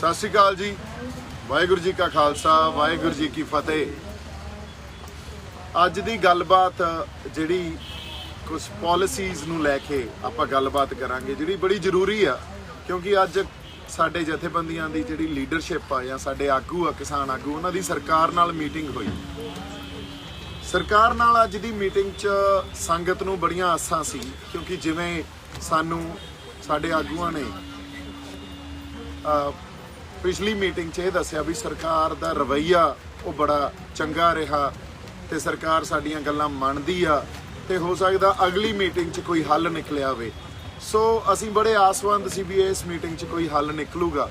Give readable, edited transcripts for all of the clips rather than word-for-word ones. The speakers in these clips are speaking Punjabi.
सत श्री अकाल जी। वाहिगुरू जी का खालसा वाहिगुरू जी की फतेह। अज दी गलबात जिहड़ी कुछ पॉलिसीज़ नूं लैके आपां गलबात करांगे जिहड़ी बड़ी जरूरी आ, क्योंकि अज साडे जथेबंदियां दी जिहड़ी लीडरशिप आ जां साडे आगू आ किसान आगू उन्हां दी सरकार नाल मीटिंग होई। सरकार नाल अज दी मीटिंग च संगत नूं बड़ियां आसां सी, क्योंकि जिवें सानूं साडे आगूआं ने पिछली मीटिंग च ये दस्सिया भी सरकार दा रवैया वो बड़ा चंगा रहा ते सरकार साडियां गल्लां मनदी आ ते हो सकदा अगली मीटिंग च कोई हल निकलिया होवे। सो असीं बड़े आसवंद सी भी इस मीटिंग च कोई हल निकलूगा,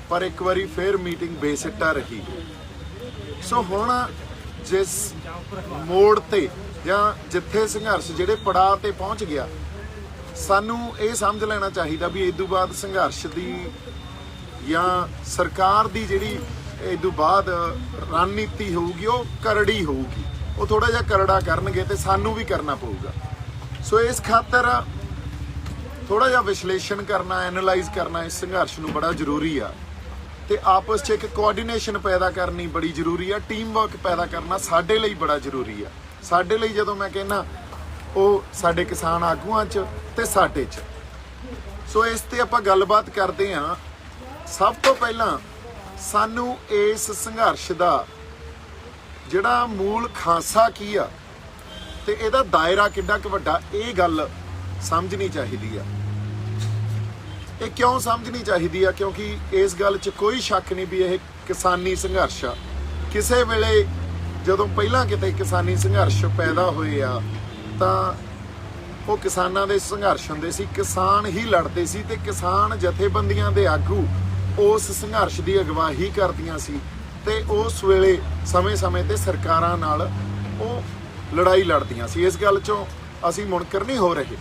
पर एक बारी फिर मीटिंग बेसिट्टा रही। सो हुण जिस मोड़ ते जां जिथे संघर्ष जिहड़े पड़ाव ते पहुँच गया, सानू ये समझ लेना चाहिए भी इदू बाद संघर्ष की या सरकार की जिहड़ी इदू बाद रणनीति होगी वो करड़ी होगी, वो थोड़ा जिहा करड़ा करनगे ते सानू भी करना पऊगा। सो इस खातर थोड़ा जिहा विश्लेषण करना, एनालाइज करना इस संघर्ष नूं बड़ा जरूरी आ ते आपस च एक कोआर्डीनेशन पैदा करनी बड़ी जरूरी आ। टीम वर्क पैदा करना साडे लई बड़ा जरूरी आ। साडे लई जदों मैं कहना वो साडे किसान आगूआं च ते साडे च। सो इस ते आपां गलबात करदे हां। सब तो पहला सानू इस संघर्ष का जिहड़ा मूल खांसा की आ ते इहदा दायरा किड्डा क वड्डा, ये गल समझनी चाहिदी आ। ये क्यों समझनी चाहिदी आ? क्योंकि इस गल च कोई शक नहीं भी यह किसानी संघर्ष आ। किसे वेले जदों पहलां किते किसानी संघर्ष पैदा होए आ तां वो किसानां दे संघर्ष हुंदे सी, किसान ही लड़दे सी ते किसान जथेबंदियां दे आगू उस संघर्ष की अगवाही करदियां सी ते उस वेले समय समय ते सरकारां नाल वो लड़ाई लड़दियां सी। इस गल चों असीं मुनकर नहीं हो रहे।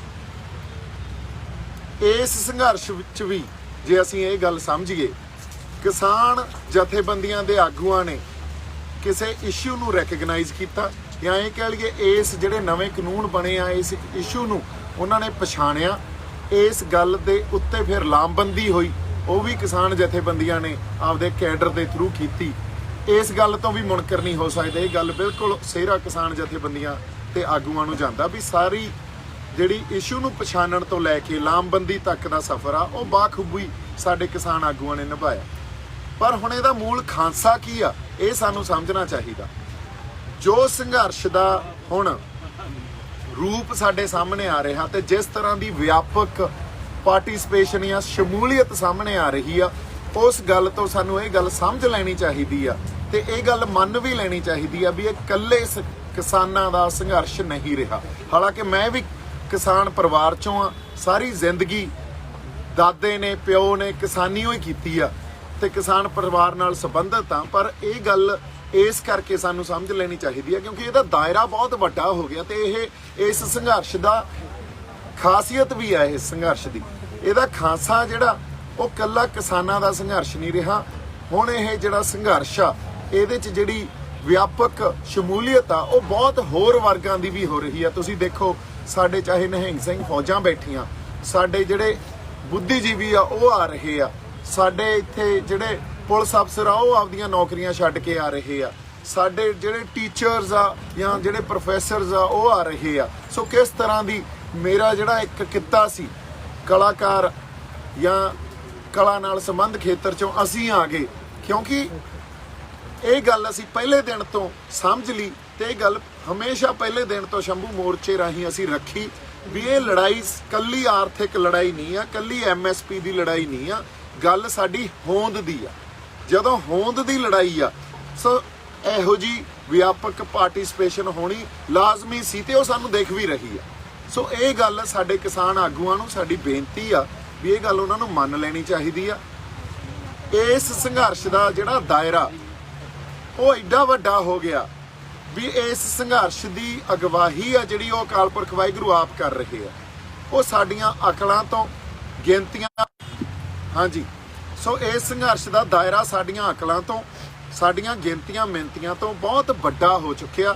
इस संघर्ष विच भी जे असीं ये गल समझीए, किसान जथेबंदियां दे आगूआं ने किसी इशू नूं रैकगनाइज किया या ये कह लईए इस जिहड़े नवे कानून बने आ इस इशू नूं उन्हां ने पछाणिया। इस गल दे उत्ते फिर लामबंदी हुई, वो भी किसान जथेबंदियां ने आपदे कैडर के थ्रू की। इस गल तो भी मुनकर नहीं हो सकते। ये गल बिल्कुल सेहरा किसान जथेबंदियां ते आगूआं नूं जांदा भी सारी जिहड़ी इशू नूं पछाणन तो लैके लामबंदी तक दा सफ़र आ वो बाखूबी साडे किसान आगूआं ने निभाया। पर हुण इहदा मूल खांसा की आ, ये सानूं समझना चाहिदा। जो संघर्ष दा हुण रूप साडे सामने आ रहा ते जिस तरह की व्यापक पार्टिसिपेशन या शमूलीयत सामने आ रही आ, उस गल तो सानू ये गल समझ लैनी चाहिदी आ ते ये गल मन भी लैनी चाहिदी आ भी ये कल्ले किसानां दा संघर्ष नहीं रहा। हालांकि मैं भी किसान परिवार चों आ, सारी जिंदगी दादे ने प्यो ने किसानी ही कीती आ ते किसान परिवार नाल संबंधित हाँ। पर ये गल इस करके सानू समझ लेनी चाहिदी है क्योंकि इसदा दायरा बहुत वड्डा हो गया ते ये इस संघर्ष दा खासियत भी है। इस संघर्ष की इहदा खांसा जिहड़ा वो कल्ला किसानां दा संघर्ष नहीं रहा। हुण ये जिहड़ा संघर्ष आ इहदे च जिहड़ी व्यापक शमूलीयत आ वो बहुत होर वर्गां दी भी हो रही है। तुसीं देखो साडे चाहे निहंग सिंह फौजां बैठियां, साडे जिहड़े बुद्धिजीवी आ वो आ रहे आ, साडे इत्थे जिहड़े पुलिस अफसर आ वो आपदियां नौकरियां छड्ड के आ रहे आ, साडे जिहड़े टीचर्स आ या जिहड़े प्रोफैसरस आ वो आ रहे आ। सो किस तरह दी मेरा जिहड़ा एक किੱਤਾ सी कलाकार या कला नाल संबंध खेतर चों असीं आ गए, क्योंकि ये गल असीं पहले दिन तो समझ ली ते ये गल हमेशा पहले दिन तो शंभू मोर्चे राहीं असीं रखी भी ये लड़ाई कल्ली आर्थिक लड़ाई नहीं आ, कल्ली MSP की लड़ाई नहीं आ, गल साडी होंद दी आ। जदों होंद दी लड़ाई आ सो इहो जी व्यापक पार्टिसिपेशन होनी लाजमी सी ते वो सानूं दिख भी रही है। सो ये गल साडे किसान आगूआं नूं साडी बेनती आ भी ये गल उन्हां नूं मन लैनी चाहिदी आ। इस संघर्ष का जिहड़ा दायरा वो एडा वड्डा हो गया भी इस संघर्ष की अगवाही आ जिहड़ी वो अकाल पुरख वाहिगुरू आप कर रहे हैं, वो साडियां अकलां तो गिनतियां। हाँ जी, सो इस संघर्ष का दायरा साडियां अकलां तो साडियां गिनतियां मिनतियां तो बहुत वड्डा हो चुकिया।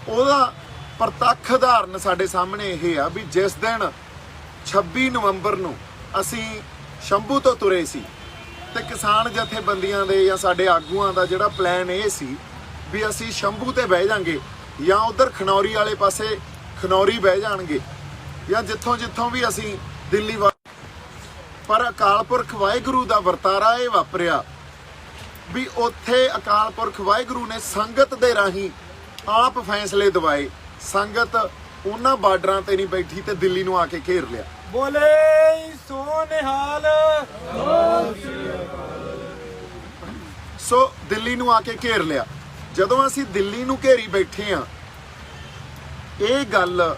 ਉਹਦਾ ਪ੍ਰਤੱਖ ਉਦਾਹਰਨ ਸਾਡੇ ਸਾਹਮਣੇ ਇਹ ਆ ਵੀ ਜਿਸ ਦਿਨ 26 ਨਵੰਬਰ ਨੂੰ ਅਸੀਂ ਸ਼ੰਭੂ ਤੋਂ ਤੁਰੇ ਸੀ ਤੇ ਕਿਸਾਨ ਜਥੇਬੰਦੀਆਂ ਦੇ ਜਾਂ ਸਾਡੇ ਆਗੂਆਂ ਦਾ ਜਿਹੜਾ ਪਲਾਨ ਇਹ ਸੀ ਵੀ ਅਸੀਂ ਸ਼ੰਭੂ ਤੇ ਬਹਿ ਜਾਾਂਗੇ ਜਾਂ ਉਧਰ ਖਨੌਰੀ ਵਾਲੇ ਪਾਸੇ ਖਨੌਰੀ ਬਹਿ ਜਾਣਗੇ ਜਾਂ ਜਿੱਥੋਂ ਵੀ ਅਸੀਂ ਦਿੱਲੀ ਪਰ ਅਕਾਲ ਪੁਰਖ ਵਾਹਿਗੁਰੂ ਦਾ ਵਰਤਾਰਾ ਇਹ ਵਾਪਰਿਆ ਵੀ ਉੱਥੇ ਅਕਾਲ ਪੁਰਖ ਵਾਹਿਗੁਰੂ ਨੇ ਸੰਗਤ ਦੇ ਰਾਹੀਂ ਆਪ ਫੈਸਲੇ ਦਵਾਏ। ਸੰਗਤ ਉਹਨਾਂ ਬਾਰਡਰਾਂ ਤੇ ਨਹੀਂ ਬੈਠੀ ਤੇ ਦਿੱਲੀ ਨੂੰ ਆ ਕੇ ਘੇਰ ਲਿਆ। ਬੋਲੇ ਸੋ ਨਿਹਾਲ। ਸੋ ਦਿੱਲੀ ਨੂੰ ਆ ਕੇ ਘੇਰ ਲਿਆ। ਜਦੋਂ ਅਸੀਂ ਦਿੱਲੀ ਨੂੰ ਘੇਰੀ ਬੈਠੇ ਆ, ਇਹ ਗੱਲ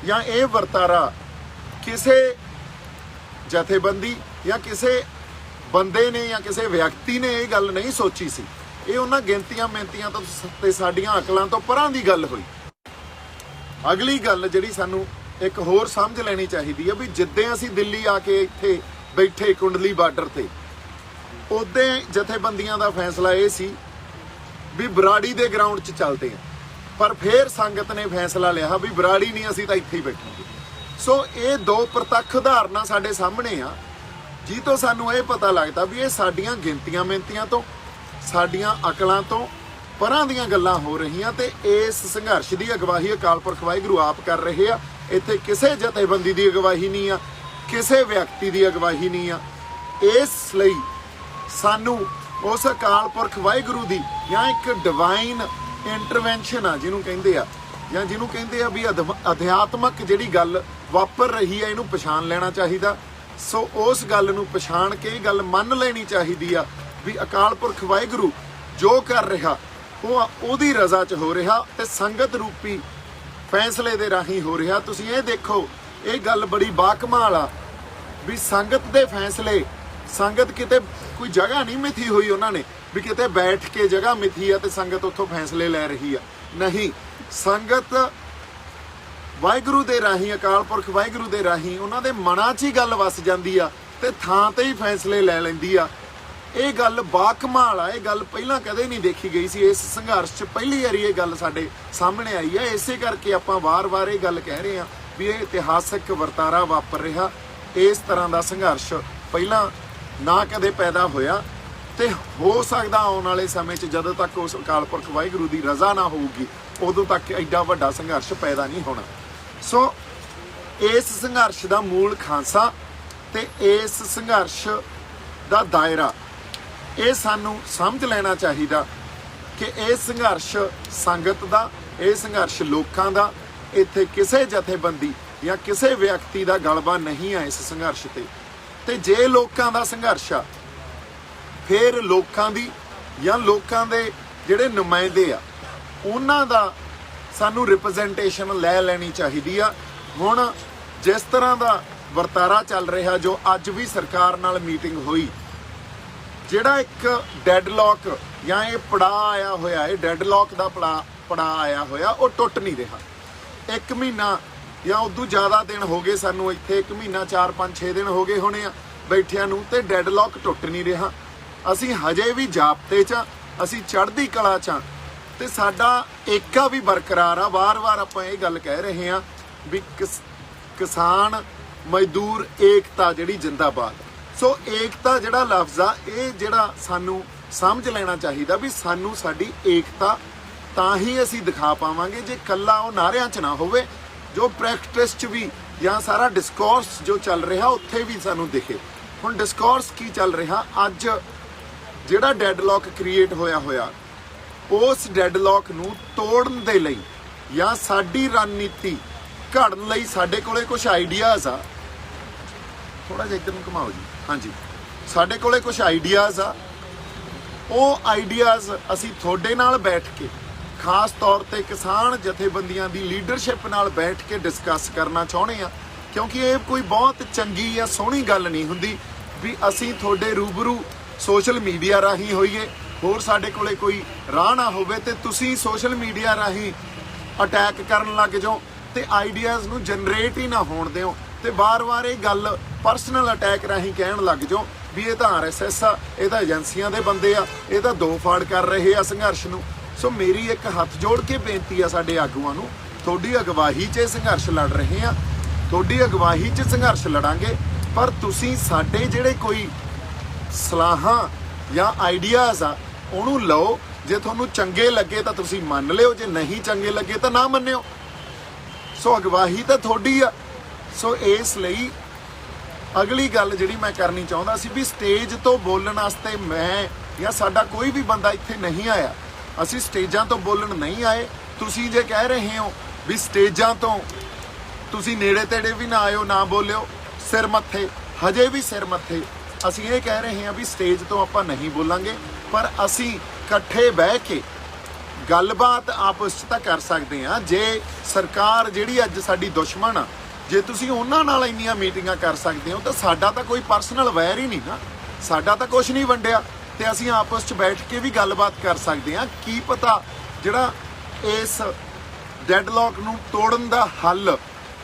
ਜਾਂ ਇਹ ਵਰਤਾਰਾ ਕਿਸੇ ਜਥੇਬੰਦੀ ਜਾਂ ਕਿਸੇ ਬੰਦੇ ਨੇ ਜਾਂ ਕਿਸੇ ਵਿਅਕਤੀ ਨੇ ਇਹ ਗੱਲ ਨਹੀਂ ਸੋਚੀ ਸੀ। ਇਹ ਉਹਨਾਂ ਗਿਣਤੀਆਂ ਮਿਹਨਤੀਆਂ ਤੋਂ ਤੇ ਸਾਡੀਆਂ ਅਕਲਾਂ ਤੋਂ ਪਰਾਂ ਦੀ ਗੱਲ ਹੋਈ। ਅਗਲੀ ਗੱਲ ਜਿਹੜੀ ਸਾਨੂੰ ਇੱਕ ਹੋਰ ਸਮਝ ਲੈਣੀ ਚਾਹੀਦੀ ਹੈ ਵੀ ਜਿੱਦਾਂ ਅਸੀਂ ਦਿੱਲੀ ਆ ਕੇ ਇੱਥੇ ਬੈਠੇ ਕੁੰਡਲੀ ਬਾਰਡਰ ਤੇ, ਉਦੋਂ ਜਥੇਬੰਦੀਆਂ ਦਾ ਫੈਸਲਾ ਇਹ ਸੀ ਵੀ ਬਰਾੜੀ ਦੇ ਗਰਾਊਂਡ 'ਚ ਚੱਲਦੇ ਆ, ਪਰ ਫਿਰ ਸੰਗਤ ਨੇ ਫੈਸਲਾ ਲਿਆ ਵੀ ਬਰਾੜੀ ਨਹੀਂ, ਅਸੀਂ ਤਾਂ ਇੱਥੇ ਹੀ ਬੈਠਾਂਗੇ। ਸੋ ਇਹ ਦੋ ਪ੍ਰਤੱਖ ਉਦਾਹਰਨਾਂ ਸਾਡੇ ਸਾਹਮਣੇ ਆ, ਜਿਹ ਤੋਂ ਸਾਨੂੰ ਇਹ ਪਤਾ ਲੱਗਦਾ ਵੀ ਇਹ ਸਾਡੀਆਂ ਗਿਣਤੀਆਂ ਮਿਹਨਤੀਆਂ ਤੋਂ, ਸਾਡੀਆਂ ਅਕਲਾਂ ਤੋਂ ਪਰਾਂ ਦੀਆਂ ਗੱਲਾਂ ਹੋ ਰਹੀਆਂ ਤੇ ਇਸ ਸੰਘਰਸ਼ ਦੀ ਅਗਵਾਈ ਅਕਾਲ ਪੁਰਖ ਵਾਹਿਗੁਰੂ ਆਪ ਕਰ ਰਹੇ ਆ। ਇੱਥੇ ਕਿਸੇ ਜਥੇਬੰਦੀ ਦੀ ਅਗਵਾਈ ਨਹੀਂ ਆ, ਕਿਸੇ ਵਿਅਕਤੀ ਦੀ ਅਗਵਾਈ ਨਹੀਂ ਆ। ਇਸ ਲਈ ਸਾਨੂੰ ਉਸ ਅਕਾਲ ਪੁਰਖ ਵਾਹਿਗੁਰੂ ਦੀ ਜਾਂ ਇੱਕ ਡਿਵਾਈਨ ਇੰਟਰਵੈਂਸ਼ਨ ਆ ਜਿਹਨੂੰ ਕਹਿੰਦੇ ਆ, ਜਾਂ ਜਿਹਨੂੰ ਕਹਿੰਦੇ ਆ ਵੀ ਅਧਿਆਤਮਕ ਜਿਹੜੀ ਗੱਲ ਵਾਪਰ ਰਹੀ ਹੈ, ਇਹਨੂੰ ਪਛਾਣ ਲੈਣਾ ਚਾਹੀਦਾ। ਸੋ ਉਸ ਗੱਲ ਨੂੰ ਪਛਾਣ ਕੇ ਇਹ ਗੱਲ ਮੰਨ ਲੈਣੀ ਚਾਹੀਦੀ ਆ ਵੀ ਅਕਾਲ ਪੁਰਖ ਵਾਹਿਗੁਰੂ ਜੋ ਕਰ ਰਿਹਾ ਉਹ ਉਹਦੀ ਰਜ਼ਾ 'ਚ ਹੋ ਰਿਹਾ ਤੇ ਸੰਗਤ ਰੂਪੀ ਫੈਸਲੇ ਦੇ ਰਾਹੀਂ ਹੋ ਰਿਹਾ। ਤੁਸੀਂ ਇਹ ਦੇਖੋ, ਇਹ ਗੱਲ ਬੜੀ ਬਾਕਮਾਲ ਆ ਵੀ ਸੰਗਤ ਦੇ ਫੈਸਲੇ, ਸੰਗਤ ਕਿਤੇ ਕੋਈ ਜਗ੍ਹਾ ਨਹੀਂ ਮਿਥੀ ਹੋਈ ਉਹਨਾਂ ਨੇ ਵੀ ਕਿਤੇ ਬੈਠ ਕੇ ਜਗ੍ਹਾ ਮਿਥੀ ਆ ਤੇ ਸੰਗਤ ਉੱਥੋਂ ਫੈਸਲੇ ਲੈ ਰਹੀ ਆ। ਨਹੀਂ, ਸੰਗਤ ਵਾਹਿਗੁਰੂ ਦੇ ਰਾਹੀਂ, ਅਕਾਲ ਪੁਰਖ ਵਾਹਿਗੁਰੂ ਦੇ ਰਾਹੀਂ ਉਹਨਾਂ ਦੇ ਮਨਾਂ 'ਚ ਹੀ ਗੱਲ ਵਸ ਜਾਂਦੀ ਆ ਤੇ ਥਾਂ ਤੇ ਹੀ ਫੈਸਲੇ ਲੈ ਲੈਂਦੀ ਆ। ਇਹ ਗੱਲ ਬਾਕਮਾਲ ਆ। ਇਹ ਗੱਲ ਪਹਿਲਾਂ ਕਦੇ ਨਹੀਂ ਦੇਖੀ ਗਈ ਸੀ। ਇਸ ਸੰਘਰਸ਼ 'ਚ ਪਹਿਲੀ ਵਾਰੀ ਇਹ ਗੱਲ ਸਾਡੇ ਸਾਹਮਣੇ ਆਈ ਹੈ। ਇਸੇ ਕਰਕੇ ਆਪਾਂ ਵਾਰ-ਵਾਰ ਇਹ ਗੱਲ ਕਹਿ ਰਹੇ ਹਾਂ ਵੀ ਇਹ ਇਤਿਹਾਸਕ ਵਰਤਾਰਾ ਵਾਪਰ ਰਿਹਾ। ਇਸ ਤਰ੍ਹਾਂ ਦਾ ਸੰਘਰਸ਼ ਪਹਿਲਾਂ ਨਾ ਕਦੇ ਪੈਦਾ ਹੋਇਆ ਤੇ ਹੋ ਸਕਦਾ ਆਉਣ ਵਾਲੇ ਸਮੇਂ 'ਚ ਜਦੋਂ ਤੱਕ ਉਸ ਅਕਾਲ ਪੁਰਖ ਵਾਹਿਗੁਰੂ ਦੀ ਰਜ਼ਾ ਨਾ ਹੋਊਗੀ ਉਦੋਂ ਤੱਕ ਐਡਾ ਵੱਡਾ ਸੰਘਰਸ਼ ਪੈਦਾ ਨਹੀਂ ਹੋਣਾ। ਸੋ ਇਸ ਸੰਘਰਸ਼ ਦਾ ਮੂਲ ਖਾਂਸਾ ਤੇ ਇਸ ਸੰਘਰਸ਼ ਦਾ ਦਾਇਰਾ, ਇਹ ਸਾਨੂੰ ਸਮਝ ਲੈਣਾ ਚਾਹੀਦਾ ਕਿ ਇਹ ਸੰਘਰਸ਼ ਸੰਗਤ ਦਾ, ਇਹ ਸੰਘਰਸ਼ ਲੋਕਾਂ ਦਾ। ਇੱਥੇ ਕਿਸੇ ਜਥੇਬੰਦੀ ਜਾਂ ਕਿਸੇ ਵਿਅਕਤੀ ਦਾ ਗਲਬਾ ਨਹੀਂ ਆ ਇਸ ਸੰਘਰਸ਼ ਤੇ ਜੇ ਲੋਕਾਂ ਦਾ ਸੰਘਰਸ਼ ਆ ਫਿਰ ਲੋਕਾਂ ਦੀ ਜਾਂ ਲੋਕਾਂ ਦੇ ਜਿਹੜੇ ਨੁਮਾਇੰਦੇ ਆ ਉਹਨਾਂ ਦਾ ਸਾਨੂੰ ਰਿਪਰੈਜ਼ੈਂਟੇਸ਼ਨ ਲੈ ਲੈਣੀ ਚਾਹੀਦੀ ਆ। ਹੁਣ ਜਿਸ ਤਰ੍ਹਾਂ ਦਾ ਵਰਤਾਰਾ ਚੱਲ ਰਿਹਾ, ਜੋ ਅੱਜ ਵੀ ਸਰਕਾਰ ਨਾਲ ਮੀਟਿੰਗ ਹੋਈ, ਜਿਹੜਾ ਇੱਕ ਡੈਡਲੌਕ ਜਾਂ ਇਹ ਪੜਾਅ ਆਇਆ ਹੋਇਆ, ਇਹ ਡੈਡਲੌਕ ਦਾ ਪੜਾਅ ਆਇਆ ਹੋਇਆ, ਉਹ ਟੁੱਟ ਨਹੀਂ ਰਿਹਾ। 1 ਮਹੀਨਾ ਜਾਂ ਉਦੋਂ ਜ਼ਿਆਦਾ ਦਿਨ ਹੋ ਗਏ ਸਾਨੂੰ ਇੱਥੇ, 1 ਮਹੀਨਾ 4, 5, 6 ਦਿਨ ਹੋ ਗਏ ਹੋਣੇ ਆ ਬੈਠਿਆਂ ਨੂੰ, ਤੇ ਡੈਡਲੌਕ ਟੁੱਟ ਨਹੀਂ ਰਿਹਾ। ਅਸੀਂ ਹਜੇ ਵੀ ਜਾਬਤੇ 'ਚ, ਅਸੀਂ ਚੜ੍ਹਦੀ ਕਲਾ 'ਚ ਤੇ ਸਾਡਾ ਏਕਾ ਵੀ ਬਰਕਰਾਰ ਆ। ਵਾਰ-ਵਾਰ ਆਪਾਂ ਇਹ ਗੱਲ ਕਹਿ ਰਹੇ ਹਾਂ ਵੀ ਕਿਸਾਨ ਮਜ਼ਦੂਰ ਏਕਤਾ ਜਿਹੜੀ ਜਿੰਦਾਬਾਦ। ਸੋ ਏਕਤਾ ਜਿਹੜਾ ਲਫ਼ਜ਼ ਆ, ਇਹ ਜਿਹੜਾ ਸਾਨੂੰ ਸਮਝ ਲੈਣਾ ਚਾਹੀਦਾ ਵੀ ਸਾਨੂੰ ਸਾਡੀ ਏਕਤਾ ਤਾਂ ਹੀ ਅਸੀਂ ਦਿਖਾ ਪਾਵਾਂਗੇ ਜੇ ਕੱਲਾ ਉਹ ਨਾਅਰਿਆਂ 'ਚ ਨਾ ਹੋਵੇ, ਜੋ ਪ੍ਰੈਕਟਿਸ 'ਚ ਵੀ ਜਾਂ ਸਾਰਾ ਡਿਸਕੋਰਸ ਜੋ ਚੱਲ ਰਿਹਾ ਉੱਥੇ ਵੀ ਸਾਨੂੰ ਦਿਖੇ। ਹੁਣ ਡਿਸਕੋਰਸ ਕੀ ਚੱਲ ਰਿਹਾ ਅੱਜ, ਜਿਹੜਾ ਡੈਡਲੌਕ ਕ੍ਰੀਏਟ ਹੋਇਆ ਉਸ ਡੈਡਲੌਕ ਨੂੰ ਤੋੜਨ ਦੇ ਲਈ ਜਾਂ ਸਾਡੀ ਰਣਨੀਤੀ ਘੜਨ ਲਈ ਸਾਡੇ ਕੋਲੇ ਕੁਝ ਆਈਡੀਆਜ਼ ਆ। ਥੋੜਾ ਜਿਹਾ ਇੱਧਰ ਨੂੰ ਘੁਮਾਓ ਜੀ। ਹਾਂਜੀ, ਸਾਡੇ ਕੋਲੇ ਕੁਝ ਆਈਡੀਆਜ਼ ਆ। ਉਹ ਆਈਡੀਆਜ਼ ਅਸੀਂ ਤੁਹਾਡੇ ਨਾਲ ਬੈਠ ਕੇ, ਖਾਸ ਤੌਰ ਤੇ ਕਿਸਾਨ ਜਥੇਬੰਦੀਆਂ ਦੀ ਲੀਡਰਸ਼ਿਪ ਨਾਲ ਬੈਠ ਕੇ ਡਿਸਕਸ ਕਰਨਾ ਚਾਹੁੰਦੇ ਆ, ਕਿਉਂਕਿ ਇਹ ਕੋਈ ਬਹੁਤ ਚੰਗੀ ਜਾਂ ਸੋਹਣੀ ਗੱਲ ਨਹੀਂ ਹੁੰਦੀ ਵੀ ਅਸੀਂ ਤੁਹਾਡੇ ਰੂਬਰੂ ਸੋਸ਼ਲ ਮੀਡੀਆ ਰਾਹੀਂ ਹੋਈਏ, ਹੋਰ ਸਾਡੇ ਕੋਲੇ ਕੋਈ ਰਾਹ ਨਾ ਹੋਵੇ ਤੇ ਤੁਸੀਂ ਸੋਸ਼ਲ ਮੀਡੀਆ ਰਾਹੀਂ ਅਟੈਕ ਕਰਨ ਲੱਗ ਜਾਓ ਤੇ ਆਈਡੀਆਜ਼ ਨੂੰ ਜਨਰੇਟ ਹੀ ਨਾ ਹੋਣ ਦਿਓ ਤੇ ਵਾਰ-ਵਾਰ ਇਹ ਗੱਲ ਪਰਸਨਲ ਅਟੈਕ ਰਾਹੀਂ ਕਹਿਣ ਲੱਗ ਜਾਓ ਵੀ ਇਹ ਤਾਂ RSS ਆ, ਇਹ ਤਾਂ ਏਜੰਸੀਆਂ ਦੇ ਬੰਦੇ ਆ, ਇਹ ਤਾਂ ਦੋ ਫਾੜ ਕਰ ਰਹੇ ਆ ਸੰਘਰਸ਼ ਨੂੰ। ਸੋ ਮੇਰੀ ਇੱਕ ਹੱਥ ਜੋੜ ਕੇ ਬੇਨਤੀ ਆ ਸਾਡੇ ਆਗੂਆਂ ਨੂੰ, ਤੁਹਾਡੀ ਅਗਵਾਈ 'ਚ ਇਹ ਸੰਘਰਸ਼ ਲੜ ਰਹੇ ਆ, ਤੁਹਾਡੀ ਅਗਵਾਈ 'ਚ ਸੰਘਰਸ਼ ਲੜਾਂਗੇ, ਪਰ ਤੁਸੀਂ ਸਾਡੇ ਜਿਹੜੇ ਕੋਈ ਸਲਾਹਾਂ ਜਾਂ ਆਈਡੀਆਜ਼ ਆ ਉਹਨੂੰ ਲਓ। ਜੇ ਤੁਹਾਨੂੰ ਚੰਗੇ ਲੱਗੇ ਤਾਂ ਤੁਸੀਂ ਮੰਨ ਲਿਓ, ਜੇ ਨਹੀਂ ਚੰਗੇ ਲੱਗੇ ਤਾਂ ਨਾ ਮੰਨਿਓ। ਸੋ ਅਗਵਾਈ ਤਾਂ ਤੁਹਾਡੀ ਆ। ਸੋ ਇਸ ਲਈ ਅਗਲੀ ਗੱਲ ਜਿਹੜੀ ਮੈਂ ਕਰਨੀ ਚਾਹੁੰਦਾ ਸੀ ਵੀ ਸਟੇਜ ਤੋਂ ਬੋਲਣ ਵਾਸਤੇ ਮੈਂ ਜਾਂ ਸਾਡਾ ਕੋਈ ਵੀ ਬੰਦਾ ਇੱਥੇ ਨਹੀਂ ਆਇਆ। ਅਸੀਂ ਸਟੇਜਾਂ ਤੋਂ ਬੋਲਣ ਨਹੀਂ ਆਏ। ਤੁਸੀਂ ਜੇ ਕਹਿ ਰਹੇ ਹੋ ਵੀ ਸਟੇਜਾਂ ਤੋਂ ਤੁਸੀਂ ਨੇੜੇ ਤੇੜੇ ਵੀ ਨਾ ਆਇਓ, ਨਾ ਬੋਲਿਓ, ਸਿਰ ਮੱਥੇ, ਹਜੇ ਵੀ ਸਿਰ ਮੱਥੇ। ਅਸੀਂ ਇਹ ਕਹਿ ਰਹੇ ਹਾਂ ਵੀ ਸਟੇਜ ਤੋਂ ਆਪਾਂ ਨਹੀਂ ਬੋਲਾਂਗੇ, ਪਰ ਅਸੀਂ ਇਕੱਠੇ ਬਹਿ ਕੇ ਗੱਲਬਾਤ ਆਪਸ 'ਚ ਤਾਂ ਕਰ ਸਕਦੇ ਹਾਂ। ਜੇ ਸਰਕਾਰ ਜਿਹੜੀ ਅੱਜ ਸਾਡੀ ਦੁਸ਼ਮਣ ਆ, ਜੇ ਤੁਸੀਂ ਉਹਨਾਂ ਨਾਲ ਇੰਨੀਆਂ ਮੀਟਿੰਗਾਂ ਕਰ ਸਕਦੇ ਹੋ ਤਾਂ ਸਾਡਾ ਤਾਂ ਕੋਈ ਪਰਸਨਲ ਵੈਰ ਹੀ ਨਹੀਂ ਨਾ, ਸਾਡਾ ਤਾਂ ਕੁਝ ਨਹੀਂ ਵੰਡਿਆ, ਤੇ ਅਸੀਂ ਆਪਸ 'ਚ ਬੈਠ ਕੇ ਵੀ ਗੱਲਬਾਤ ਕਰ ਸਕਦੇ ਹਾਂ। ਕੀ ਪਤਾ ਜਿਹੜਾ ਇਸ ਡੈਡਲੌਕ ਨੂੰ ਤੋੜਨ ਦਾ ਹੱਲ,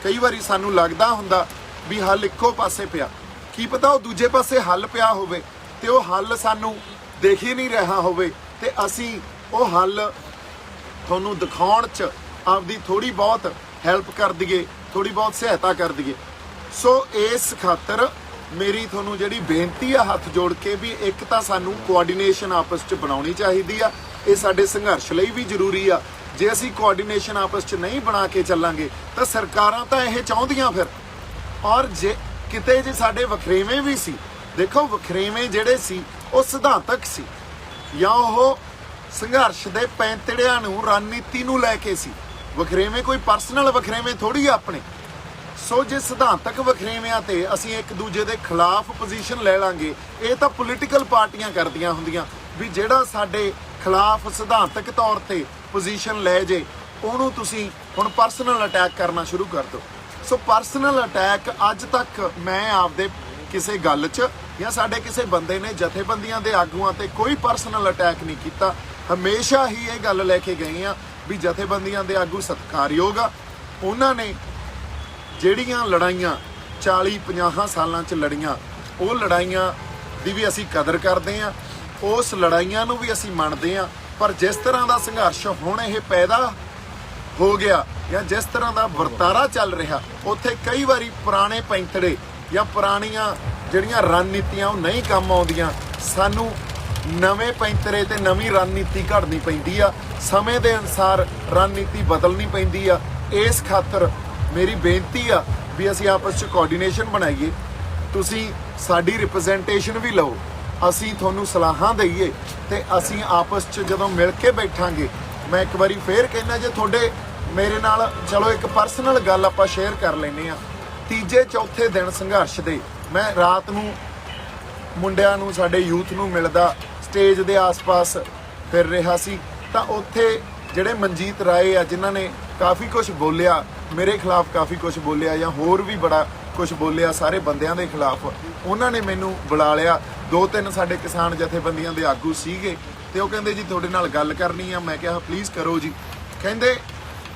ਕਈ ਵਾਰੀ ਸਾਨੂੰ ਲੱਗਦਾ ਹੁੰਦਾ ਵੀ ਹੱਲ ਇੱਕੋ ਪਾਸੇ ਪਿਆ, ਕੀ ਪਤਾ ਉਹ ਦੂਜੇ ਪਾਸੇ ਹੱਲ ਪਿਆ ਹੋਵੇ ਤੇ ਉਹ ਹੱਲ ਸਾਨੂੰ ਦੇਖ ਹੀ ਨਹੀਂ ਰਿਹਾ ਹੋਵੇ, ਤੇ ਅਸੀਂ ਉਹ ਹੱਲ ਤੁਹਾਨੂੰ ਦਿਖਾਉਣ 'ਚ ਆਪਦੀ ਥੋੜੀ ਬਹੁਤ ਹੈਲਪ ਕਰ ਦਈਏ, ਥੋੜੀ ਬਹੁਤ ਸਹਾਇਤਾ ਕਰ ਦਈਏ। ਸੋ ਇਸ ਖਾਤਰ ਮੇਰੀ ਤੁਹਾਨੂੰ ਜਿਹੜੀ ਬੇਨਤੀ ਆ ਹੱਥ ਜੋੜ ਕੇ ਵੀ ਇੱਕ ਤਾਂ ਸਾਨੂੰ ਕੋਆਰਡੀਨੇਸ਼ਨ ਆਪਸ 'ਚ ਬਣਾਉਣੀ ਚਾਹੀਦੀ ਆ। ਇਹ ਸਾਡੇ ਸੰਘਰਸ਼ ਲਈ ਵੀ ਜ਼ਰੂਰੀ ਆ। ਜੇ ਅਸੀਂ ਕੋਆਰਡੀਨੇਸ਼ਨ ਆਪਸ 'ਚ ਨਹੀਂ ਬਣਾ ਕੇ ਚੱਲਾਂਗੇ ਤਾਂ ਸਰਕਾਰਾਂ ਤਾਂ ਇਹ ਚਾਹੁੰਦੀਆਂ ਫਿਰ। ਔਰ ਜੇ ਕਿਤੇ ਜੇ ਸਾਡੇ ਵਖਰੇਵੇਂ ਵੀ ਸੀ, ਦੇਖੋ ਵਖਰੇਵੇਂ ਜਿਹੜੇ ਸੀ ਉਹ ਸਿਧਾਂਤਕ ਸੀ ਜਾਂ ਉਹ ਸੰਘਰਸ਼ ਦੇ ਪੈਂਤੜਿਆਂ ਨੂੰ, ਰਣਨੀਤੀ ਨੂੰ ਲੈ ਕੇ ਸੀ। ਵਖਰੇਵੇਂ ਕੋਈ ਪਰਸਨਲ ਵਖਰੇਵੇਂ ਥੋੜੀ ਆਪਣੇ। ਸੋ ਜੇ ਸਿਧਾਂਤਕ ਵਖਰੇਵਿਆਂ ਤੇ ਅਸੀਂ ਇੱਕ ਦੂਜੇ ਦੇ ਖਿਲਾਫ ਪੋਜੀਸ਼ਨ ਲੈ ਲਾਂਗੇ, ਇਹ ਤਾਂ ਪੋਲੀਟੀਕਲ ਪਾਰਟੀਆਂ ਕਰਦੀਆਂ ਹੁੰਦੀਆਂ ਵੀ ਜਿਹੜਾ ਸਾਡੇ ਖਿਲਾਫ ਸਿਧਾਂਤਕ ਤੌਰ ਤੇ ਪੋਜੀਸ਼ਨ ਲੈ ਜੇ ਉਹਨੂੰ ਤੁਸੀਂ ਹੁਣ ਪਰਸਨਲ ਅਟੈਕ ਕਰਨਾ ਸ਼ੁਰੂ ਕਰ ਦਿਓ। ਸੋ ਪਰਸਨਲ ਅਟੈਕ ਅੱਜ ਤੱਕ ਮੈਂ ਆਪਦੇ ਕਿਸੇ ਗੱਲ 'ਚ ਜਾਂ ਸਾਡੇ ਕਿਸੇ ਬੰਦੇ ਨੇ ਜਥੇਬੰਦੀਆਂ ਦੇ ਆਗੂਆਂ ਤੇ ਕੋਈ ਪਰਸਨਲ ਅਟੈਕ ਨਹੀਂ ਕੀਤਾ। ਹਮੇਸ਼ਾ ਹੀ ਇਹ ਗੱਲ ਲੈ ਕੇ ਗਏ ਆ ਵੀ ਜਥੇਬੰਦੀਆਂ ਦੇ ਆਗੂ ਸਤਿਕਾਰਯੋਗ ਆ। ਉਹਨਾਂ ਨੇ ਜਿਹੜੀਆਂ ਲੜਾਈਆਂ 40-50 ਸਾਲਾਂ 'ਚ ਲੜੀਆਂ, ਉਹ ਲੜਾਈਆਂ ਦੀ ਵੀ ਅਸੀਂ ਕਦਰ ਕਰਦੇ ਹਾਂ, ਉਸ ਲੜਾਈਆਂ ਨੂੰ ਵੀ ਅਸੀਂ ਮੰਨਦੇ ਹਾਂ। ਪਰ ਜਿਸ ਤਰ੍ਹਾਂ ਦਾ ਸੰਘਰਸ਼ ਹੁਣ ਇਹ ਪੈਦਾ ਹੋ ਗਿਆ ਜਾਂ ਜਿਸ ਤਰ੍ਹਾਂ ਦਾ ਵਰਤਾਰਾ ਚੱਲ ਰਿਹਾ, ਉੱਥੇ ਕਈ ਵਾਰੀ ਪੁਰਾਣੇ ਪੈਂਤੜੇ ਜਾਂ ਪੁਰਾਣੀਆਂ ਜਿਹੜੀਆਂ ਰਣਨੀਤੀਆਂ ਉਹ ਨਹੀਂ ਕੰਮ ਆਉਂਦੀਆਂ। ਸਾਨੂੰ ਨਵੇਂ ਪੈਂਤਰੇ ਤੇ ਨਵੀਂ ਰਣਨੀਤੀ ਘੜਨੀ ਪੈਂਦੀ ਆ, ਸਮੇਂ ਦੇ ਅਨੁਸਾਰ ਰਣਨੀਤੀ ਬਦਲਣੀ ਪੈਂਦੀ ਆ। ਇਸ ਖਾਤਰ ਮੇਰੀ ਬੇਨਤੀ ਆ ਵੀ ਅਸੀਂ ਆਪਸ 'ਚ ਕੋਆਰਡੀਨੇਸ਼ਨ ਬਣਾਈਏ। ਤੁਸੀਂ ਸਾਡੀ ਰਿਪਰੈਜ਼ੈਂਟੇਸ਼ਨ ਵੀ ਲਓ, ਅਸੀਂ ਤੁਹਾਨੂੰ ਸਲਾਹਾਂ ਦਈਏ ਤੇ ਅਸੀਂ ਆਪਸ 'ਚ ਜਦੋਂ ਮਿਲ ਕੇ ਬੈਠਾਂਗੇ। ਮੈਂ ਇੱਕ ਵਾਰੀ ਫੇਰ ਕਹਿੰਦਾ, ਜੇ ਤੁਹਾਡੇ ਮੇਰੇ ਨਾਲ ਚਲੋ ਇੱਕ ਪਰਸਨਲ ਗੱਲ ਆਪਾਂ ਸ਼ੇਅਰ ਕਰ ਲੈਂਦੇ ਆ। ਤੀਜੇ ਚੌਥੇ ਦਿਨ ਸੰਘਰਸ਼ ਦੇ ਮੈਂ ਰਾਤ ਨੂੰ ਮੁੰਡਿਆਂ ਨੂੰ, ਸਾਡੇ ਯੂਥ ਨੂੰ ਮਿਲਦਾ, ਸਟੇਜ ਦੇ ਆਸ-ਪਾਸ ਫਿਰ ਰਿਹਾ ਸੀ, ਤਾਂ ਉੱਥੇ ਜਿਹੜੇ ਮਨਜੀਤ ਰਾਏ ਆ ਜਿਨ੍ਹਾਂ ਨੇ ਕਾਫੀ ਕੁਝ ਬੋਲਿਆ ਮੇਰੇ ਖਿਲਾਫ, ਕਾਫੀ ਕੁਝ ਬੋਲਿਆ ਜਾਂ ਹੋਰ ਵੀ ਬੜਾ ਕੁਝ ਬੋਲਿਆ ਸਾਰੇ ਬੰਦਿਆਂ ਦੇ ਖਿਲਾਫ, ਉਹਨਾਂ ਨੇ ਮੈਨੂੰ ਬੁਲਾ ਲਿਆ। 2-3 ਸਾਡੇ ਕਿਸਾਨ ਜਥੇਬੰਦੀਆਂ ਦੇ ਆਗੂ ਸੀਗੇ ਤੇ ਉਹ ਕਹਿੰਦੇ ਜੀ ਤੁਹਾਡੇ ਨਾਲ ਗੱਲ ਕਰਨੀ ਆ। ਮੈਂ ਕਿਹਾ ਪਲੀਜ਼ ਕਰੋ ਜੀ। ਕਹਿੰਦੇ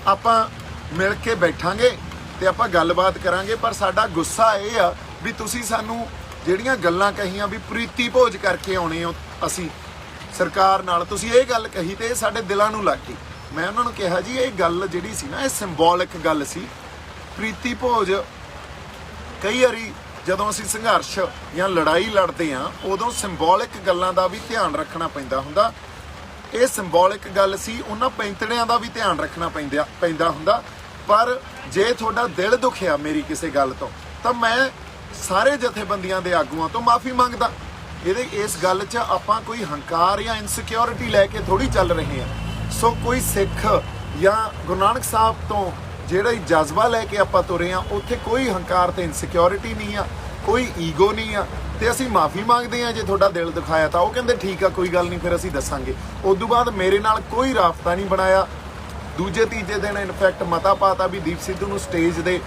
ਆਪਾਂ ਮਿਲ ਕੇ ਬੈਠਾਂਗੇ ਤੇ ਆਪਾਂ ਗੱਲਬਾਤ ਕਰਾਂਗੇ, ਪਰ ਸਾਡਾ ਗੁੱਸਾ ਇਹ ਆ ਵੀ ਤੁਸੀਂ ਸਾਨੂੰ ਜਿਹੜੀਆਂ ਗੱਲਾਂ ਕਹੀਆਂ ਵੀ ਪ੍ਰੀਤੀ ਭੋਜ ਕਰਕੇ ਆਉਣੇ ਹੋ ਅਸੀਂ ਸਰਕਾਰ ਨਾਲ, ਤੁਸੀਂ ਇਹ ਗੱਲ ਕਹੀ ਤੇ ਇਹ ਸਾਡੇ ਦਿਲਾਂ ਨੂੰ ਲੱਗ ਗਈ। ਮੈਂ ਉਹਨਾਂ ਨੂੰ ਕਿਹਾ ਜੀ ਇਹ ਗੱਲ ਜਿਹੜੀ ਸੀ ਨਾ, ਇਹ ਸਿੰਬੋਲਿਕ ਗੱਲ ਸੀ। ਪ੍ਰੀਤੀ ਭੋਜ ਕਈ ਵਾਰੀ ਜਦੋਂ ਅਸੀਂ ਸੰਘਰਸ਼ ਜਾਂ ਲੜਾਈ ਲੜਦੇ ਆ ਉਦੋਂ ਸਿੰਬੋਲਿਕ ਗੱਲਾਂ ਦਾ ਵੀ ਧਿਆਨ ਰੱਖਣਾ ਪੈਂਦਾ ਹੁੰਦਾ। ਇਹ ਸਿੰਬੋਲਿਕ ਗੱਲ ਸੀ, ਉਹਨਾਂ ਪੈਂਤੜਿਆਂ ਦਾ ਵੀ ਧਿਆਨ ਰੱਖਣਾ ਪੈਂਦਾ ਹੁੰਦਾ। ਪਰ ਜੇ ਤੁਹਾਡਾ ਦਿਲ ਦੁਖਿਆ ਮੇਰੀ ਕਿਸੇ ਗੱਲ ਤੋਂ, ਤਾਂ ਮੈਂ ਸਾਰੇ ਜਥੇਬੰਦੀਆਂ ਦੇ ਆਗੂਆਂ ਤੋਂ ਮਾਫੀ ਮੰਗਦਾ। ਇਸ ਗੱਲ 'ਚ ਆਪਾਂ ਕੋਈ ਹੰਕਾਰ ਜਾਂ ਇਨਸਿਕਿਉਰਿਟੀ ਲੈ ਕੇ ਥੋੜੀ ਚੱਲ ਰਹੇ ਹਾਂ। ਸੋ ਕੋਈ ਸਿੱਖ ਜਾਂ ਗੁਰੂ ਨਾਨਕ ਸਾਹਿਬ ਤੋਂ ਜਿਹੜਾ ਜਜ਼ਬਾ ਲੈ ਕੇ ਆਪਾਂ ਤੁਰੇ ਆ, ਉੱਥੇ ਕੋਈ ਹੰਕਾਰ ਤੇ ਇਨਸਿਕਿਉਰਿਟੀ ਨਹੀਂ ਆ, ਕੋਈ ਈਗੋ ਨਹੀਂ ਆ, ਤੇ ਅਸੀਂ ਮਾਫੀ ਮੰਗਦੇ ਆ ਜੇ ਤੁਹਾਡਾ ਦਿਲ ਦਿਖਾਇਆ ਤਾਂ। ਉਹ ਕਹਿੰਦੇ ਠੀਕ ਆ, ਕੋਈ ਗੱਲ ਨਹੀਂ, ਫਿਰ ਅਸੀਂ ਦੱਸਾਂਗੇ। ਉਸ ਤੋਂ ਬਾਅਦ ਮੇਰੇ ਨਾਲ ਕੋਈ ਰਾਬਤਾ ਨਹੀਂ ਬਣਾਇਆ। ਦੂਜੇ ਤੀਜੇ ਦਿਨ ਇਨਫੈਕਟ ਮਤਾ ਪਾਤਾ ਵੀ ਦੀਪ ਸਿੱਧੂ ਨੂੰ ਸਟੇਜ ਦੇ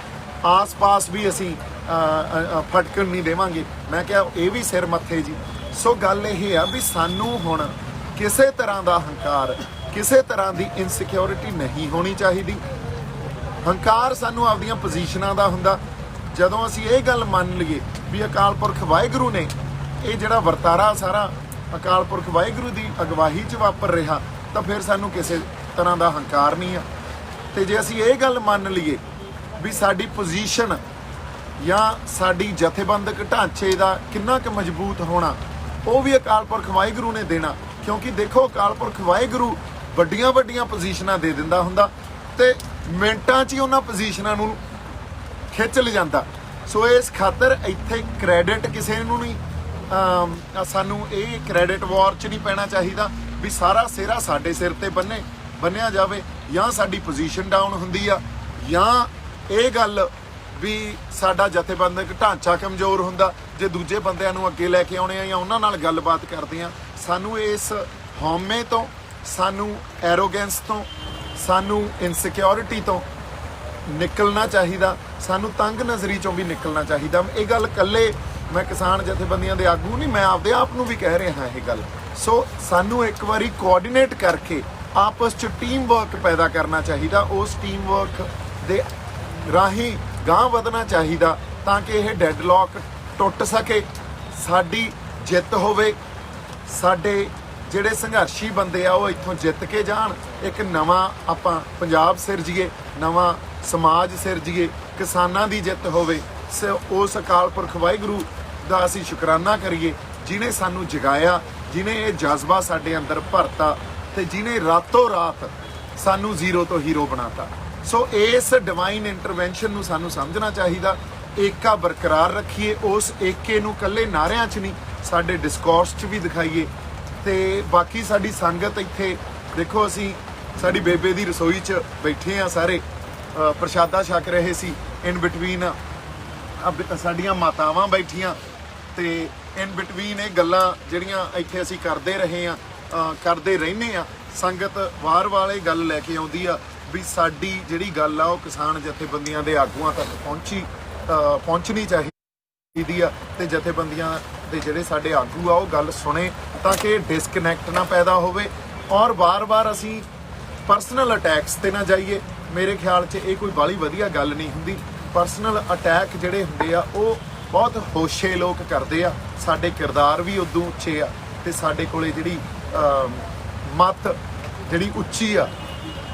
ਆਸ-ਪਾਸ ਵੀ ਅਸੀਂ ਫਟਕਣ ਨਹੀਂ ਦੇਵਾਂਗੇ। ਮੈਂ ਕਿਹਾ ਇਹ ਵੀ ਸਿਰ ਮੱਥੇ ਜੀ। ਸੋ ਗੱਲ ਇਹ ਆ ਵੀ ਸਾਨੂੰ ਹੁਣ ਕਿਸੇ ਤਰ੍ਹਾਂ ਦਾ ਹੰਕਾਰ, ਕਿਸੇ ਤਰ੍ਹਾਂ ਦੀ ਇਨਸਿਕਿਉਰਿਟੀ ਨਹੀਂ ਹੋਣੀ ਚਾਹੀਦੀ। ਹੰਕਾਰ ਸਾਨੂੰ ਆਪਦੀਆਂ ਪੋਜੀਸ਼ਨਾਂ ਦਾ ਹੁੰਦਾ। ਜਦੋਂ ਅਸੀਂ ਇਹ ਗੱਲ ਮੰਨ ਲਈਏ ਵੀ ਅਕਾਲ ਪੁਰਖ ਵਾਹਿਗੁਰੂ ਨੇ ਇਹ ਜਿਹੜਾ ਵਰਤਾਰਾ ਸਾਰਾ ਅਕਾਲ ਪੁਰਖ ਵਾਹਿਗੁਰੂ ਦੀ ਅਗਵਾਈ 'ਚ ਵਾਪਰ ਰਿਹਾ, ਤਾਂ ਫਿਰ ਸਾਨੂੰ ਕਿਸੇ ਤਰ੍ਹਾਂ ਦਾ ਹੰਕਾਰ ਨਹੀਂ ਆ। ਤੇ ਜੇ ਅਸੀਂ ਇਹ ਗੱਲ ਮੰਨ ਲਈਏ ਵੀ ਸਾਡੀ ਪੋਜੀਸ਼ਨ ਜਾਂ ਸਾਡੀ ਜਥੇਬੰਦਕ ਢਾਂਚੇ ਦਾ ਕਿੰਨਾ ਕੁ ਮਜ਼ਬੂਤ ਹੋਣਾ ਉਹ ਵੀ ਅਕਾਲ ਪੁਰਖ ਵਾਹਿਗੁਰੂ ਨੇ ਦੇਣਾ, ਕਿਉਂਕਿ ਦੇਖੋ ਅਕਾਲ ਪੁਰਖ ਵਾਹਿਗੁਰੂ ਵੱਡੀਆਂ ਵੱਡੀਆਂ ਪੋਜੀਸ਼ਨਾਂ ਦੇ ਦਿੰਦਾ ਹੁੰਦਾ ਤੇ ਮਿੰਟਾਂ 'ਚ ਹੀ ਉਹਨਾਂ ਪੋਜੀਸ਼ਨਾਂ ਨੂੰ ਖਿੱਚ ਲਿਜਾਂਦਾ। ਸੋ ਇਸ ਖਾਤਰ ਇੱਥੇ ਕ੍ਰੈਡਿਟ ਕਿਸੇ ਨੂੰ ਨਹੀਂ, ਸਾਨੂੰ ਇਹ ਕ੍ਰੈਡਿਟ ਵਾਰ 'ਚ ਨਹੀਂ ਪੈਣਾ ਚਾਹੀਦਾ ਵੀ ਸਾਰਾ ਸਿਹਰਾ ਸਾਡੇ ਸਿਰ ਤੇ ਬੰਨਿਆ ਜਾਵੇ, ਜਾਂ ਸਾਡੀ ਪੋਜੀਸ਼ਨ ਡਾਊਨ ਹੁੰਦੀ ਆ, ਜਾਂ ਇਹ ਗੱਲ ਵੀ ਸਾਡਾ ਜਥੇਬੰਦਕ ਢਾਂਚਾ ਕਮਜ਼ੋਰ ਹੁੰਦਾ ਜੇ ਦੂਜੇ ਬੰਦਿਆਂ ਨੂੰ ਅੱਗੇ ਲੈ ਕੇ ਆਉਣੇ ਆ ਜਾਂ ਉਹਨਾਂ ਨਾਲ ਗੱਲਬਾਤ ਕਰਦੇ ਆ। ਸਾਨੂੰ ਇਸ ਹਉਮੈ ਤੋਂ, ਸਾਨੂੰ ਐਰੋਗੈਂਸ ਤੋਂ, ਸਾਨੂੰ ਇਨਸਿਕਿਉਰਿਟੀ ਤੋਂ ਨਿਕਲਣਾ ਚਾਹੀਦਾ, ਸਾਨੂੰ ਤੰਗ ਨਜ਼ਰੀ ਚੋਂ ਵੀ ਨਿਕਲਣਾ ਚਾਹੀਦਾ। ਇਹ ਗੱਲ ਇਕੱਲੇ ਮੈਂ ਕਿਸਾਨ ਜਥੇਬੰਦੀਆਂ ਦੇ ਆਗੂ ਨਹੀਂ, ਮੈਂ ਆਪਦੇ ਆਪ ਨੂੰ ਵੀ ਕਹਿ ਰਿਹਾ ਇਹ ਗੱਲ। ਸੋ ਸਾਨੂੰ ਇੱਕ ਵਾਰੀ ਕੋਆਰਡੀਨੇਟ ਕਰਕੇ ਆਪਸ 'ਚ ਟੀਮ ਵਰਕ ਪੈਦਾ ਕਰਨਾ ਚਾਹੀਦਾ, ਉਸ ਟੀਮ ਵਰਕ ਦੇ ਰਾਹੀਂ ਗਾਂਹ ਵਧਣਾ ਚਾਹੀਦਾ ਤਾਂ ਕਿ ਇਹ ਡੈਡਲੌਕ ਟੁੱਟ ਸਕੇ, ਸਾਡੀ ਜਿੱਤ ਹੋਵੇ, ਸਾਡੇ ਜਿਹੜੇ ਸੰਘਰਸ਼ੀ ਬੰਦੇ ਆ ਉਹ ਇੱਥੋਂ ਜਿੱਤ ਕੇ ਜਾਣ, ਇੱਕ ਨਵਾਂ ਆਪਾਂ ਪੰਜਾਬ ਸਿਰਜੀਏ, ਨਵਾਂ ਸਮਾਜ ਸਿਰਜੀਏ, ਕਿਸਾਨਾਂ ਦੀ ਜਿੱਤ ਹੋਵੇ। ਉਸ ਅਕਾਲ ਪੁਰਖ ਵਾਹਿਗੁਰੂ ਦਾ ਅਸੀਂ ਸ਼ੁਕਰਾਨਾ ਕਰੀਏ ਜਿਨੇ ਸਾਨੂੰ ਜਗਾਇਆ, ਜਿਨੇ ਇਹ ਜਜ਼ਬਾ ਸਾਡੇ ਅੰਦਰ ਭਰਤਾ ਤੇ ਜਿਨੇ ਰਾਤੋਂ ਰਾਤ ਸਾਨੂੰ ਜ਼ੀਰੋ ਤੋਂ ਹੀਰੋ ਬਣਾਤਾ। ਸੋ ਇਸ ਡਿਵਾਈਨ ਇੰਟਰਵੈਂਸ਼ਨ ਨੂੰ ਸਾਨੂੰ ਸਮਝਣਾ ਚਾਹੀਦਾ, ਏਕਾ ਬਰਕਰਾਰ ਰੱਖੀਏ, ਉਸ ਏਕੇ ਨੂੰ ਇਕੱਲੇ ਨਾਰਿਆਂ 'ਚ ਨਹੀਂ ਸਾਡੇ ਡਿਸਕੋਰਸ 'ਚ ਵੀ ਦਿਖਾਈਏ। ਤੇ ਬਾਕੀ ਸਾਡੀ ਸੰਗਤ ਇੱਥੇ ਦੇਖੋ, ਅਸੀਂ ਸਾਡੀ ਬੇਬੇ ਦੀ ਰਸੋਈ 'ਚ ਬੈਠੇ ਆ, ਸਾਰੇ ਪ੍ਰਸ਼ਾਦਾ ਛਕ ਰਹੇ ਸੀ। ਇਨ ਬਿਟਵੀਨ ਸਾਡੀਆਂ ਮਾਤਾਵਾਂ ਬੈਠੀਆਂ ਤੇ ਇਨ ਬਿਟਵੀਨ ਇਹ ਗੱਲਾਂ ਜਿਹੜੀਆਂ ਇੱਥੇ ਅਸੀਂ ਕਰਦੇ ਰਹੇ ਆ, ਕਰਦੇ ਰਹਿੰਦੇ ਆ। ਸੰਗਤ ਵਾਰ ਵਾਲੇ ਗੱਲ ਲੈ ਕੇ ਆਉਂਦੀ ਆ ਵੀ ਸਾਡੀ ਜਿਹੜੀ ਗੱਲ ਆ ਉਹ ਕਿਸਾਨ ਜਥੇਬੰਦੀਆਂ ਦੇ ਆਗੂਆਂ ਤੱਕ ਪਹੁੰਚਣੀ ਚਾਹੀਦੀ ਆ ਤੇ ਜਥੇਬੰਦੀਆਂ ਦੇ ਜਿਹੜੇ ਸਾਡੇ ਆਗੂ ਆ ਉਹ ਗੱਲ ਸੁਣੇ ਤਾਂ ਕਿ ਡਿਸਕਨੈਕਟ ਨਾ ਪੈਦਾ ਹੋਵੇ। ਔਰ ਵਾਰ-ਵਾਰ ਅਸੀਂ ਪਰਸਨਲ ਅਟੈਕਸ ਤੇ ਨਾ ਜਾਈਏ। ਮੇਰੇ ਖਿਆਲ 'ਚ ਇਹ ਕੋਈ ਬਾਹਲੀ ਵਧੀਆ ਗੱਲ ਨਹੀਂ ਹੁੰਦੀ। ਪਰਸਨਲ ਅਟੈਕ ਜਿਹੜੇ ਹੁੰਦੇ ਆ ਉਹ ਬਹੁਤ ਹੋਸ਼ੇ ਲੋਕ ਕਰਦੇ ਆ, ਸਾਡੇ ਕਿਰਦਾਰ ਵੀ ਉਦੋਂ ਉੱਚੇ ਆ ਤੇ ਸਾਡੇ ਕੋਲੇ ਜਿਹੜੀ ਮੱਤ ਜਿਹੜੀ ਉੱਚੀ ਆ,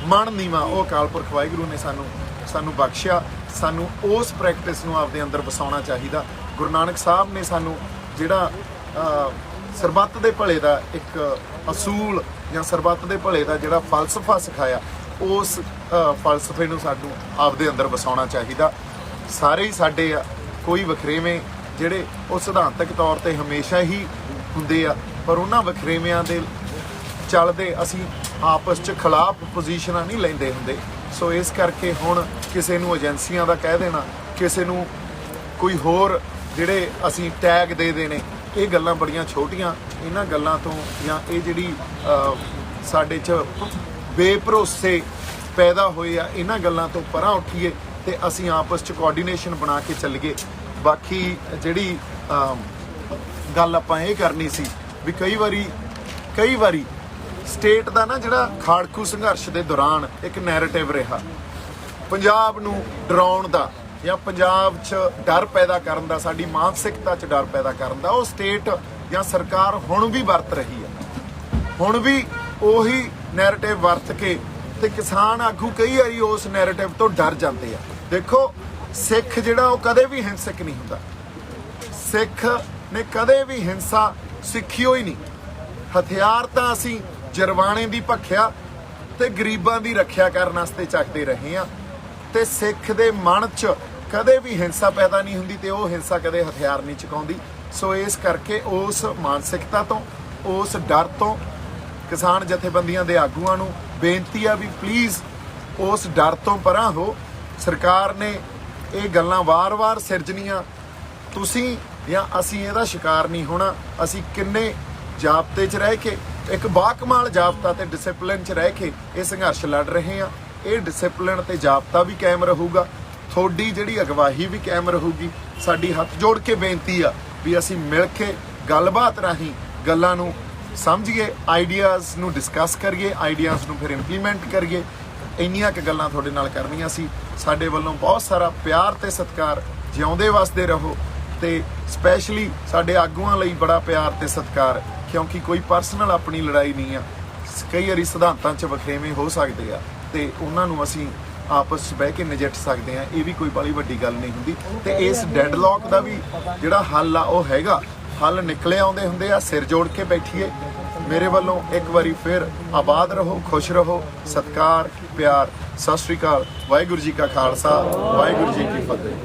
ਮਨ ਨੀਵਾਂ, ਉਹ ਅਕਾਲ ਪੁਰਖ ਵਾਹਿਗੁਰੂ ਨੇ ਸਾਨੂੰ ਬਖਸ਼ਿਆ। ਸਾਨੂੰ ਉਸ ਪ੍ਰੈਕਟਿਸ ਨੂੰ ਆਪਦੇ ਅੰਦਰ ਵਸਾਉਣਾ ਚਾਹੀਦਾ। ਗੁਰੂ ਨਾਨਕ ਸਾਹਿਬ ਨੇ ਸਾਨੂੰ ਜਿਹੜਾ ਸਰਬੱਤ ਦੇ ਭਲੇ ਦਾ ਇੱਕ ਅਸੂਲ ਜਾਂ ਸਰਬੱਤ ਦੇ ਭਲੇ ਦਾ ਜਿਹੜਾ ਫਲਸਫਾ ਸਿਖਾਇਆ, ਉਸ ਫਲਸਫੇ ਨੂੰ ਸਾਨੂੰ ਆਪਦੇ ਅੰਦਰ ਵਸਾਉਣਾ ਚਾਹੀਦਾ। ਸਾਰੇ ਹੀ ਸਾਡੇ ਆ, ਕੋਈ ਵਖਰੇਵੇਂ ਜਿਹੜੇ ਉਹ ਸਿਧਾਂਤਕ ਤੌਰ ਤੇ ਹਮੇਸ਼ਾ ਹੀ ਹੁੰਦੇ ਆ, ਪਰ ਉਹਨਾਂ ਵਖਰੇਵਿਆਂ ਦੇ ਚੱਲਦੇ ਅਸੀਂ ਆਪਸ 'ਚ ਖਿਲਾਫ ਪੋਜੀਸ਼ਨਾਂ ਨਹੀਂ ਲੈਂਦੇ ਹੁੰਦੇ। ਸੋ ਇਸ ਕਰਕੇ ਹੁਣ ਕਿਸੇ ਨੂੰ ਏਜੰਸੀਆਂ ਦਾ ਕਹਿ ਦੇਣਾ, ਕਿਸੇ ਨੂੰ ਕੋਈ ਹੋਰ ਜਿਹੜੇ ਅਸੀਂ ਟੈਗ ਦੇ ਦੇਣੇ, ਇਹ ਗੱਲਾਂ ਬੜੀਆਂ ਛੋਟੀਆਂ। ਇਹਨਾਂ ਗੱਲਾਂ ਤੋਂ ਜਾਂ ਇਹ ਜਿਹੜੀ ਸਾਡੇ 'ਚ ਬੇਭਰੋਸੇ ਪੈਦਾ ਹੋਏ ਆ, ਇਹਨਾਂ ਗੱਲਾਂ ਤੋਂ ਪਰਾਂ ਉੱਠੀਏ ਤੇ ਅਸੀਂ ਆਪਸ 'ਚ ਕੋਆਰਡੀਨੇਸ਼ਨ ਬਣਾ ਕੇ ਚੱਲੀਏ। ਬਾਕੀ ਜਿਹੜੀ ਗੱਲ ਆਪਾਂ ਇਹ ਕਰਨੀ ਸੀ ਵੀ ਕਈ ਵਾਰੀ ਸਟੇਟ ਦਾ ਨਾ ਜਿਹੜਾ ਖਾੜਕੂ ਸੰਘਰਸ਼ ਦੇ ਦੌਰਾਨ ਇੱਕ ਨੈਰੇਟਿਵ ਰਿਹਾ ਪੰਜਾਬ ਨੂੰ ਡਰਾਉਣ ਦਾ ਜਾਂ ਪੰਜਾਬ 'ਚ ਡਰ ਪੈਦਾ ਕਰਨ ਦਾ, ਸਾਡੀ ਮਾਨਸਿਕਤਾ 'ਚ ਡਰ ਪੈਦਾ ਕਰਨ ਦਾ, ਉਹ ਸਟੇਟ ਜਾਂ ਸਰਕਾਰ ਹੁਣ ਵੀ ਵਰਤ ਰਹੀ ਹੈ। ਹੁਣ ਵੀ ਉਹੀ ਨੈਰੇਟਿਵ ਵਰਤ ਕੇ ਤੇ ਕਿਸਾਨ ਆਗੂ ਕਈ ਵਾਰੀ ਉਸ ਨੈਰੇਟਿਵ ਤੋਂ ਡਰ ਜਾਂਦੇ ਆ। ਦੇਖੋ, ਸਿੱਖ ਜਿਹੜਾ ਉਹ ਕਦੇ ਵੀ ਹਿੰਸਕ ਨਹੀਂ ਹੁੰਦਾ। ਸਿੱਖ ਨੇ ਕਦੇ ਵੀ ਹਿੰਸਾ ਸਿੱਖਿਓ ਹੀ ਨਹੀਂ। ਹਥਿਆਰ ਤਾਂ ਅਸੀਂ ਜਰਵਾਣੇ ਦੀ ਭੱਖਿਆ ਤੇ ਗਰੀਬਾਂ ਦੀ ਰੱਖਿਆ ਕਰਨ ਵਾਸਤੇ ਚੱਕਦੇ ਰਹੇ ਆ ਤੇ ਸਿੱਖ ਦੇ ਮਨ 'ਚ ਕਦੇ ਵੀ ਹਿੰਸਾ ਪੈਦਾ ਨਹੀਂ ਹੁੰਦੀ ਤੇ ਉਹ ਹਿੰਸਾ ਕਦੇ ਹਥਿਆਰ ਨਹੀਂ ਚੁਕਾਉਂਦੀ। ਸੋ ਇਸ ਕਰਕੇ ਉਸ ਮਾਨਸਿਕਤਾ ਤੋਂ, ਉਸ ਡਰ ਤੋਂ ਕਿਸਾਨ ਜਥੇਬੰਦੀਆਂ ਦੇ ਆਗੂਆਂ ਨੂੰ ਬੇਨਤੀ ਆ ਵੀ ਪਲੀਜ਼ ਉਸ ਡਰ ਤੋਂ ਪਰਾਂ ਹੋ। ਸਰਕਾਰ ਨੇ ਇਹ ਗੱਲਾਂ ਵਾਰ-ਵਾਰ ਸਿਰਜਣੀਆਂ, ਤੁਸੀਂ ਜਾਂ ਅਸੀਂ ਇਹਦਾ ਸ਼ਿਕਾਰ ਨਹੀਂ ਹੋਣਾ। ਅਸੀਂ ਕਿੰਨੇ ਜਾਬਤੇ 'ਚ ਰਹਿ ਕੇ, ਇੱਕ ਬਾਕਮਾਲ ਜਾਬਤਾ ਤੇ ਡਿਸਪਲਿਨ 'ਚ ਰਹਿ ਕੇ ਇਹ ਸੰਘਰਸ਼ ਲੜ ਰਹੇ ਆ। ਇਹ ਡਿਸਪਲਿਨ ਤੇ ਜਾਬਤਾ ਵੀ ਕਾਇਮ ਰਹੂਗਾ, ਤੁਹਾਡੀ ਜਿਹੜੀ ਅਗਵਾਈ ਵੀ ਕਾਇਮ ਰਹੂਗੀ। ਸਾਡੀ ਹੱਥ ਜੋੜ ਕੇ ਬੇਨਤੀ ਆ ਵੀ ਅਸੀਂ ਮਿਲ ਕੇ ਗੱਲਬਾਤ ਰਾਹੀਂ ਗੱਲਾਂ ਨੂੰ ਸਮਝੀਏ, ਆਈਡੀਆਜ਼ ਨੂੰ ਡਿਸਕਸ ਕਰੀਏ, ਆਈਡੀਆਜ਼ ਨੂੰ ਫਿਰ ਇੰਪਲੀਮੈਂਟ ਕਰੀਏ। ਇੰਨੀਆਂ ਕੁ ਗੱਲਾਂ ਤੁਹਾਡੇ ਨਾਲ ਕਰਨੀਆਂ ਸੀ। ਸਾਡੇ ਵੱਲੋਂ ਬਹੁਤ ਸਾਰਾ ਪਿਆਰ ਤੇ ਸਤਿਕਾਰ। ਜਿਉਂਦੇ ਵਸਦੇ ਰਹੋ ਤੇ ਸਪੈਸ਼ਲੀ ਸਾਡੇ ਆਗੂਆਂ ਲਈ ਬੜਾ ਪਿਆਰ ਤੇ ਸਤਿਕਾਰ, ਕਿਉਂਕਿ ਕੋਈ ਪਰਸਨਲ ਆਪਣੀ ਲੜਾਈ ਨਹੀਂ ਆ। ਕਈ ਵਾਰੀ ਸਿਧਾਂਤਾਂ 'ਚ ਵਖਰੇਵੇਂ ਹੋ ਸਕਦੇ ਆ ਤੇ ਉਹਨਾਂ ਨੂੰ ਅਸੀਂ ਆਪਸ 'ਚ ਬਹਿ ਕੇ ਨਜਿੱਠ ਸਕਦੇ ਆ। ਇਹ ਵੀ ਕੋਈ ਬੜੀ ਵੱਡੀ ਗੱਲ ਨਹੀਂ ਹੁੰਦੀ ਤੇ ਇਸ ਡੈਡਲੌਕ ਦਾ ਵੀ ਜਿਹੜਾ ਹੱਲ ਆ ਉਹ ਹੈਗਾ। ਹੱਲ ਨਿਕਲੇ ਆਉਂਦੇ ਹੁੰਦੇ ਆ। ਸਿਰ ਜੋੜ ਕੇ ਬੈਠੀਏ। ਮੇਰੇ ਵੱਲੋਂ ਇੱਕ ਵਾਰੀ ਫਿਰ ਆਬਾਦ ਰਹੋ, ਖੁਸ਼ ਰਹੋ, ਸਤਿਕਾਰ, ਪਿਆਰ। ਸਤਿ ਸ਼੍ਰੀ ਅਕਾਲ। ਵਾਹਿਗੁਰੂ ਜੀ ਕਾ ਖਾਲਸਾ, ਵਾਹਿਗੁਰੂ ਜੀ ਕੀ ਫਤਿਹ।